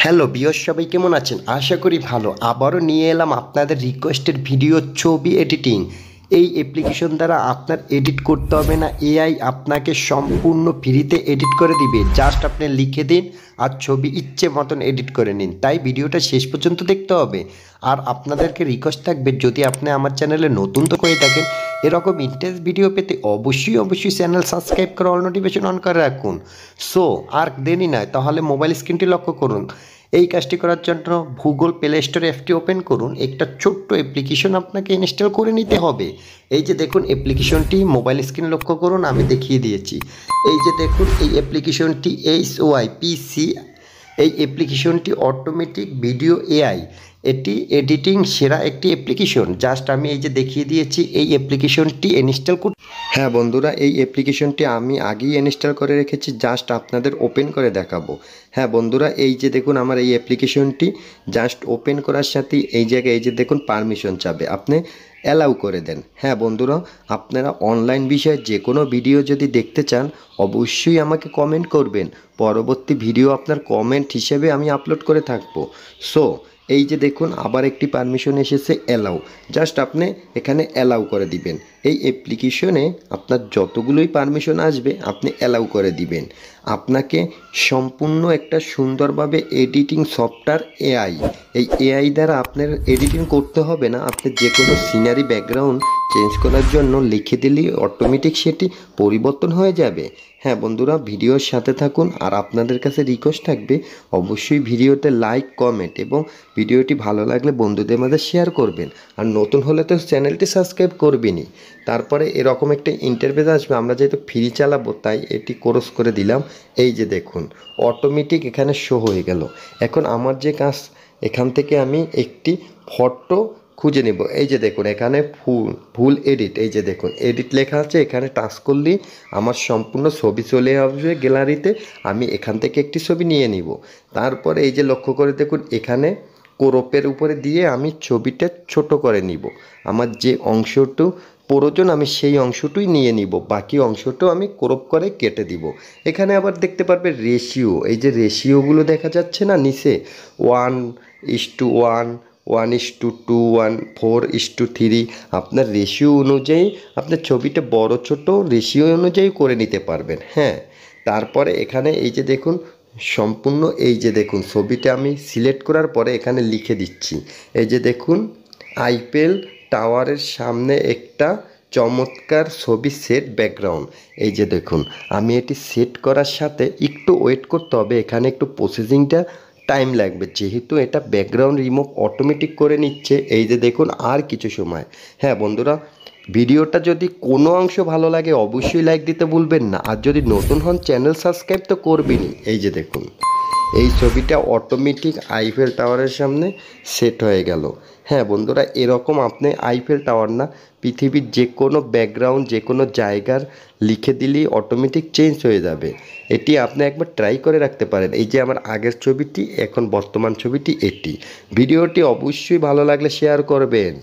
Hello বিয়স, সবাই কেমন আছেন? আশা করি ভালো। আবারও নিয়ে এলাম আপনাদের রিকোয়েস্টেড ভিডিও ছবি এডিটিং। এই অ্যাপ্লিকেশন দ্বারা আপনার এডিট করতে হবে না, এআই আপনাকে সম্পূর্ণ ফ্রিতে এডিট করে দিবে। জাস্ট আপনি লিখে দিন আর ছবি ইচ্ছে মতন এডিট করে নিন। তাই ভিডিওটা শেষ পর্যন্ত দেখতে হবে। আর আপনাদেরকে রিকোয়েস্ট থাকবে, যদি আপনি আমার চ্যানেলে নতুন তো করে থাকেন, এরকম ইন্টারেস্ট ভিডিও পেতে অবশ্যই চ্যানেল সাবস্ক্রাইব করে অল নোটিফিকেশন অন করে রাখুন। সো আর দেরি নয়, তাহলে মোবাইল স্ক্রিনটি লক্ষ্য করুন। এই কাজটি করার জন্য গুগল প্লে স্টোর অ্যাপটি ওপেন করুন। একটা ছোট্ট অ্যাপ্লিকেশন আপনাকে ইনস্টল করে নিতে হবে। এই যে দেখুন অ্যাপ্লিকেশনটি, মোবাইল স্ক্রিন লক্ষ্য করুন, আমি দেখিয়ে দিয়েছি। এই যে দেখুন এই অ্যাপ্লিকেশনটি HYPC। এই অ্যাপ্লিকেশনটি অটোমেটিক ভিডিও এআই, এটি এডিটিং সেরা একটি অ্যাপ্লিকেশন। জাস্ট আমি এই যে দেখিয়ে দিয়েছি এই অ্যাপ্লিকেশনটি ইনস্টল করুন। হ্যাঁ বন্ধুরা, এই অ্যাপ্লিকেশনটি আমি আগেই ইনস্টল করে রেখেছি, জাস্ট আপনাদের ওপেন করে দেখাবো। হ্যাঁ বন্ধুরা, এই যে দেখুন আমার এই অ্যাপ্লিকেশনটি জাস্ট ওপেন করার সাথেই এই জায়গায় এই যে দেখুন পারমিশন চাবে, আপনি অ্যালাউ করে দেন। হ্যাঁ বন্ধুরা, আপনারা অনলাইন বিষয়ে যে কোনো ভিডিও যদি দেখতে চান অবশ্যই আমাকে কমেন্ট করবেন। পরবর্তী ভিডিও আপনার কমেন্ট হিসেবে আমি আপলোড করে থাকবো। সো এই যে দেখুন আবার একটি পারমিশন এসেছে অ্যালাউ, জাস্ট আপনি এখানে অ্যালাউ করে দিবেন। এই অ্যাপ্লিকেশনে আপনার যতগুলোই পারমিশন আসবে আপনি অ্যালাউ করে দিবেন। আপনাকে সম্পূর্ণ একটা সুন্দরভাবে এডিটিং সফটওয়্যার এআই, এই এআই দ্বারা আপনার এডিটিং করতে হবে না। আপনি যে কোনো সিনারি ব্যাকগ্রাউন্ড চেঞ্জ করার জন্য লিখে দিলেই অটোমেটিক সেটি পরিবর্তন হয়ে যাবে। হ্যাঁ বন্ধুরা, ভিডিওর সাথে থাকুন। আর আপনাদের কাছে রিকোয়েস্ট থাকবে অবশ্যই ভিডিওতে লাইক, কমেন্ট এবং ভিডিওটি ভালো লাগলে বন্ধুদের মাঝে শেয়ার করবেন। আর নতুন হলে তো চ্যানেলটি সাবস্ক্রাইব করবেনই। তারপরে এরকম একটা ইন্টারফেস আসবে, আমরা যেহেতু ফ্রি চালাবো তাই এটি ক্রস করে দিলাম। এই যে দেখুন অটোমেটিক এখানে শো হয়ে গেল। এখন আমার যে কাজ, এখান থেকে আমি একটি ফটো খুঁজে নেব। এই যে দেখুন এখানে ফুল এডিট, এই যে দেখুন এডিট লেখা আছে, এখানে টাচ করলেই আমার সম্পূর্ণ ছবি চলে আসবে গ্যালারিতে। আমি এখান থেকে একটি ছবি নিয়ে নিব। তারপরে এই যে লক্ষ্য করে দেখুন এখানে ক্রপের উপরে দিয়ে আমি ছবিটা ছোট করে নিব। আমার যে অংশটু প্রয়োজন আমি সেই অংশটুই নিয়ে নিব, বাকি অংশটাও আমি ক্রপ করে কেটে দিব। এখানে আবার দেখতে পারবে রেশিও, এই যে রেশিওগুলো দেখা যাচ্ছে না নিচে, 1:1, 1:2, 4:3। আপনার রেশিও অনুযায়ী আপনার ছবিটা বড় ছোট রেশিও অনুযায়ী করে নিতে পারবেন। হ্যাঁ, তারপরে এখানে এই যে দেখুন সম্পূর্ণ এই যে দেখুন ছবিটা আমি সিলেক্ট করার পরে এখানে লিখে দিচ্ছি। এই যে দেখুন আইফেল টাওয়ারের সামনে একটা চমৎকার ছবি সেট ব্যাকগ্রাউন্ড। এই যে দেখুন আমি এটি সেট করার সাথে একটু ওয়েট করতে হবে, এখানে একটু প্রসেসিংটা টাইম লাগবে, যেহেতু এটা ব্যাকগ্রাউন্ড রিমুভ অটোমেটিক করে নিচ্ছে। এই যে দেখুন আর কিছু সময়। হ্যাঁ বন্ধুরা, ভিডিওটা যদি কোনো অংশ ভালো লাগে অবশ্যই লাইক দিতে ভুলবেন না। আর যদি নতুন হন চ্যানেল সাবস্ক্রাইব তো করবেনই। এই যে দেখুন এই ছবিটা অটোমেটিক আইফেল টাওয়ারের সামনে সেট হয়ে গেল। হ্যাঁ বন্ধুরা, এরকম আপনি আইফেল টাওয়ার না, পৃথিবীর যে কোনো ব্যাকগ্রাউন্ড যে কোনো জায়গার লিখে দিলেই অটোমেটিক চেঞ্জ হয়ে যাবে। এটি আপনি একবার ট্রাই করে রাখতে পারেন। এই যে আমার আগের ছবিটি, এখন বর্তমান ছবিটি এটি। ভিডিওটি অবশ্যই ভালো লাগলে শেয়ার করবেন।